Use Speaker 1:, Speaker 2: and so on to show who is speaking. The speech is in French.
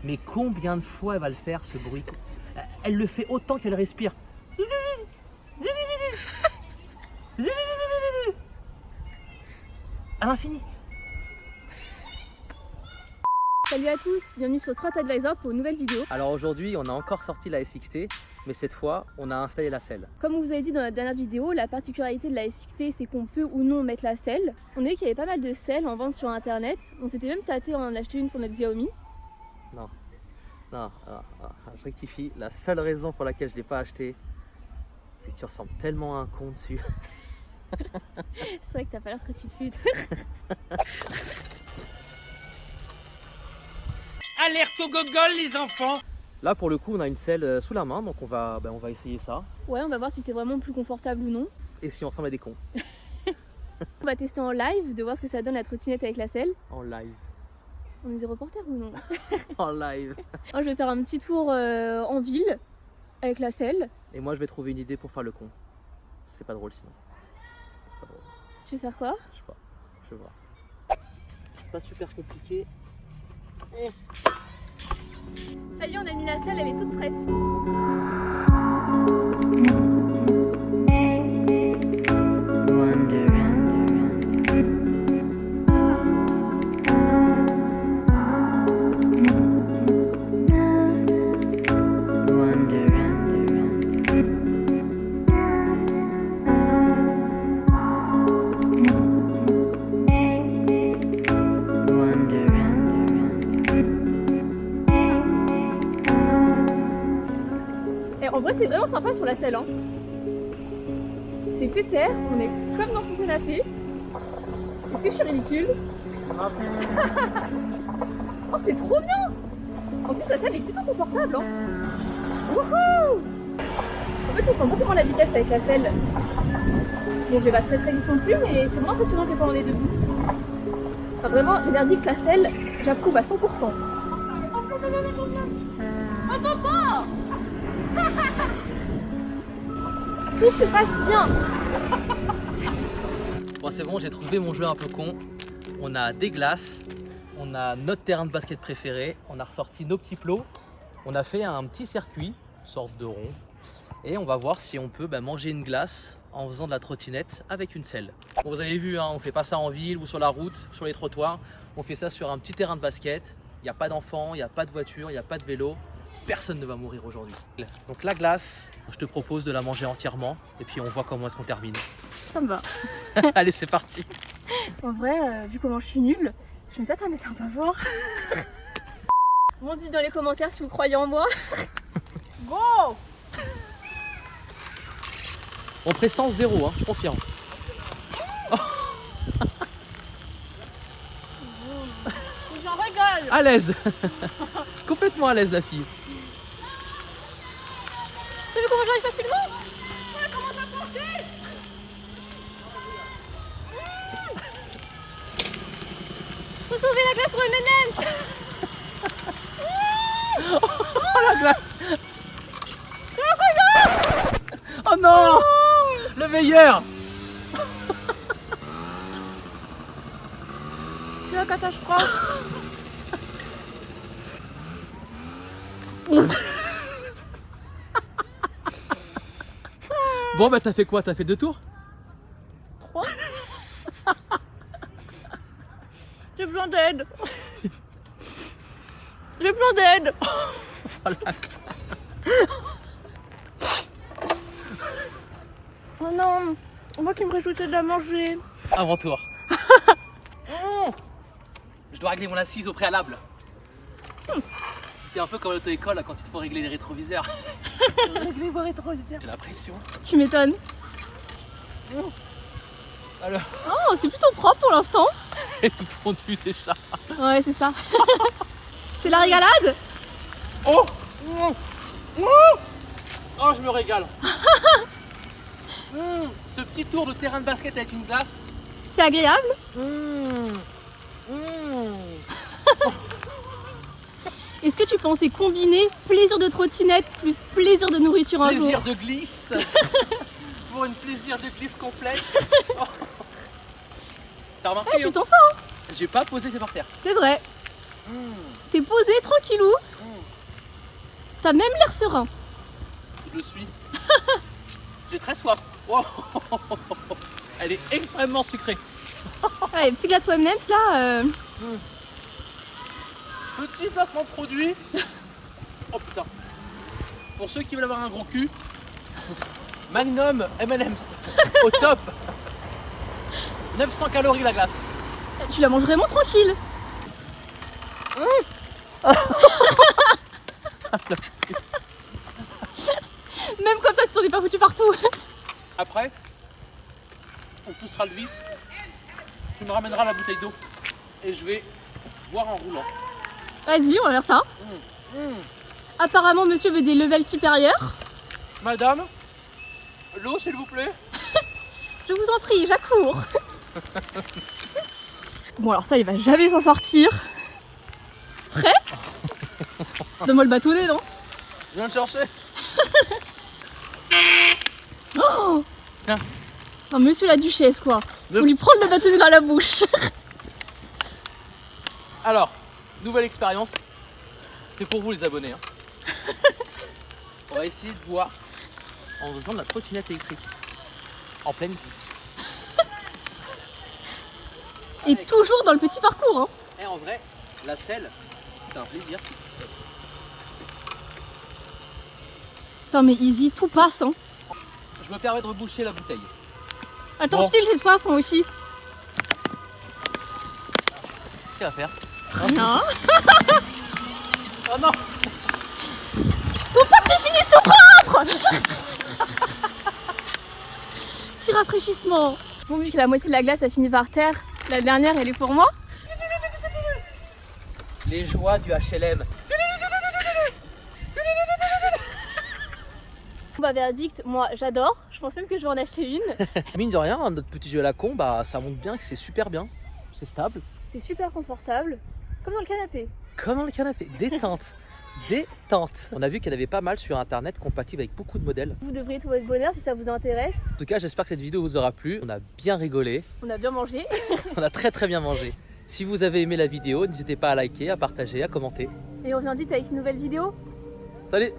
Speaker 1: Mais combien de fois elle va le faire ce bruit? Elle le fait autant qu'elle respire. À l'infini.
Speaker 2: Salut à tous, bienvenue sur Trot Advisor pour une nouvelle vidéo.
Speaker 1: Alors aujourd'hui, on a encore sorti la SXT, mais cette fois, on a installé la selle.
Speaker 2: Comme on vous avez dit dans la dernière vidéo, la particularité de la SXT, c'est qu'on peut ou non mettre la selle. On a vu qu'il y avait pas mal de selles en vente sur internet. On s'était même tâté en acheter une pour notre Xiaomi.
Speaker 1: Non, je rectifie. La seule raison pour laquelle je ne l'ai pas acheté, c'est que tu ressembles tellement à un con dessus.
Speaker 2: C'est vrai que t'as pas l'air très fut-fut.
Speaker 3: Alerte au gogol les enfants!
Speaker 1: Là pour le coup on a une selle sous la main, donc on va essayer ça.
Speaker 2: Ouais, on va voir si c'est vraiment plus confortable ou non.
Speaker 1: Et si on ressemble à des cons.
Speaker 2: On va tester en live, de voir ce que ça donne la trottinette avec la selle.
Speaker 1: En live.
Speaker 2: On est des reporters ou non?
Speaker 1: En live.
Speaker 2: Alors, je vais faire un petit tour en ville avec la selle.
Speaker 1: Et moi je vais trouver une idée pour faire le con. C'est pas drôle sinon. C'est pas drôle.
Speaker 2: Tu veux faire quoi?
Speaker 1: Je sais pas. Je vais voir. C'est pas super compliqué.
Speaker 2: Ça y est, on a mis la selle, elle est toute prête. En vrai, c'est vraiment sympa sur la selle. Hein. C'est pépère, on est comme dans son canapé. Est-ce que je suis ridicule? Oh, c'est trop bien! En plus, la selle est plutôt confortable. Hein. Wouhou! En fait, on sent beaucoup moins la vitesse avec la selle. Bon, je vais pas très vite non plus, mais c'est moins impressionnant que quand on est debout. Enfin, vraiment, j'ai l'air dit que la selle, j'approuve à 100%. Oh, papa! Tout se passe bien.
Speaker 1: Bon c'est bon, j'ai trouvé mon jeu un peu con. On a des glaces, on a notre terrain de basket préféré, on a ressorti nos petits plots, on a fait un petit circuit, sorte de rond, et on va voir si on peut manger une glace en faisant de la trottinette avec une selle. Bon, vous avez vu, hein, on fait pas ça en ville ou sur la route, sur les trottoirs, on fait ça sur un petit terrain de basket. Il n'y a pas d'enfants, il n'y a pas de voiture, il n'y a pas de vélo. Personne ne va mourir aujourd'hui. Donc la glace, je te propose de la manger entièrement et puis on voit comment est-ce qu'on termine.
Speaker 2: Ça me va.
Speaker 1: Allez, c'est parti.
Speaker 2: En vrai, vu comment je suis nulle, je vais peut-être à mettre un pavor. Bon, dites dans les commentaires si vous croyez en moi. Go!
Speaker 1: On prestance 0, hein, je confirme.
Speaker 2: J'en rigole!
Speaker 1: À l'aise. Complètement à l'aise la fille.
Speaker 2: T'as vu comment j'arrive facilement? Ouais, comment t'as porté? Faut sauver la glace sur M&M's.
Speaker 1: Oh la glace. Oh non, le meilleur.
Speaker 2: C'est la catastrophe.
Speaker 1: Bon bah t'as fait quoi? T'as fait 2 tours?
Speaker 2: 3. J'ai besoin d'aide. J'ai besoin d'aide. Oh non, moi qui me réjouissais de la manger.
Speaker 1: Avant tour. Je dois régler mon assise au préalable. C'est un peu comme l'auto-école là, quand il te faut régler les rétroviseurs. Régler vos rétroviseurs. J'ai la pression.
Speaker 2: Tu m'étonnes.
Speaker 1: Alors,
Speaker 2: Oh, c'est plutôt propre pour l'instant.
Speaker 1: et tout fondu déjà.
Speaker 2: Ouais, c'est ça. C'est la régalade.
Speaker 1: Oh, oh, je me régale. Ce petit tour de terrain de basket avec une glace.
Speaker 2: C'est agréable. Est-ce que tu pensais combiner plaisir de trottinette plus plaisir de nourriture un jour?
Speaker 1: Plaisir de glisse. Pour une plaisir de glisse complète. Oh. T'as remarqué?
Speaker 2: Ouais, tu t'en sors, hein.
Speaker 1: J'ai pas posé les pieds par terre.
Speaker 2: C'est vrai. T'es posé, tranquillou. T'as même l'air serein.
Speaker 1: Je suis. J'ai très soif. Wow. Elle est extrêmement sucrée.
Speaker 2: Ouais, petit gâteau M&M's là.
Speaker 1: Petit placement de produit. Oh putain. Pour ceux qui veulent avoir un gros cul, Magnum M&M's au top. 900 calories la glace.
Speaker 2: Tu la manges vraiment tranquille. Même comme ça, tu t'en es pas foutu partout.
Speaker 1: Après, on poussera le vis. Tu me ramèneras la bouteille d'eau et je vais boire en roulant.
Speaker 2: Vas-y, on va faire ça. Apparemment, monsieur veut des levels supérieurs.
Speaker 1: Madame, l'eau s'il vous plaît.
Speaker 2: Je vous en prie, j'accours. Bon, alors ça, il va jamais s'en sortir. Prêt? Donne-moi le bâtonnet, non?
Speaker 1: Viens le chercher.
Speaker 2: Oh
Speaker 1: Tiens.
Speaker 2: Non, monsieur la duchesse, quoi.
Speaker 1: Le-
Speaker 2: Faut lui prendre le bâtonnet dans la bouche.
Speaker 1: Alors, nouvelle expérience. C'est pour vous les abonnés. Hein. On va essayer de boire en faisant de la trottinette électrique. En pleine piste.
Speaker 2: Et toujours dans le petit parcours, hein.
Speaker 1: Et en vrai, la selle, c'est un plaisir.
Speaker 2: Putain, mais easy, tout passe, hein.
Speaker 1: Je me permets de reboucher la bouteille.
Speaker 2: Attends,
Speaker 1: Bon.
Speaker 2: j'ai soif, moi aussi.
Speaker 1: Qu'est-ce qu'il va faire?
Speaker 2: Non.
Speaker 1: Oh non!
Speaker 2: Faut pas que tu finisses tout propre. Petit rafraîchissement. Bon, vu que la moitié de la glace a fini par terre, la dernière, elle est pour moi.
Speaker 1: Les joies du HLM.
Speaker 2: Bah, verdict, moi j'adore. Je pense même que je vais en acheter une.
Speaker 1: Mine de rien, notre petit jeu à la con, bah, ça montre bien que c'est super bien. C'est stable.
Speaker 2: C'est super confortable, comme dans le canapé.
Speaker 1: Comme dans le canapé. Détente. Détente. On a vu qu'il y en avait pas mal sur internet, compatible avec beaucoup de modèles.
Speaker 2: Vous devriez trouver votre bonheur si ça vous intéresse.
Speaker 1: En tout cas, j'espère que cette vidéo vous aura plu. On a bien rigolé.
Speaker 2: On a bien mangé.
Speaker 1: On a très bien mangé. Si vous avez aimé la vidéo, n'hésitez pas à liker, à partager, à commenter.
Speaker 2: Et on revient vite avec une nouvelle vidéo.
Speaker 1: Salut!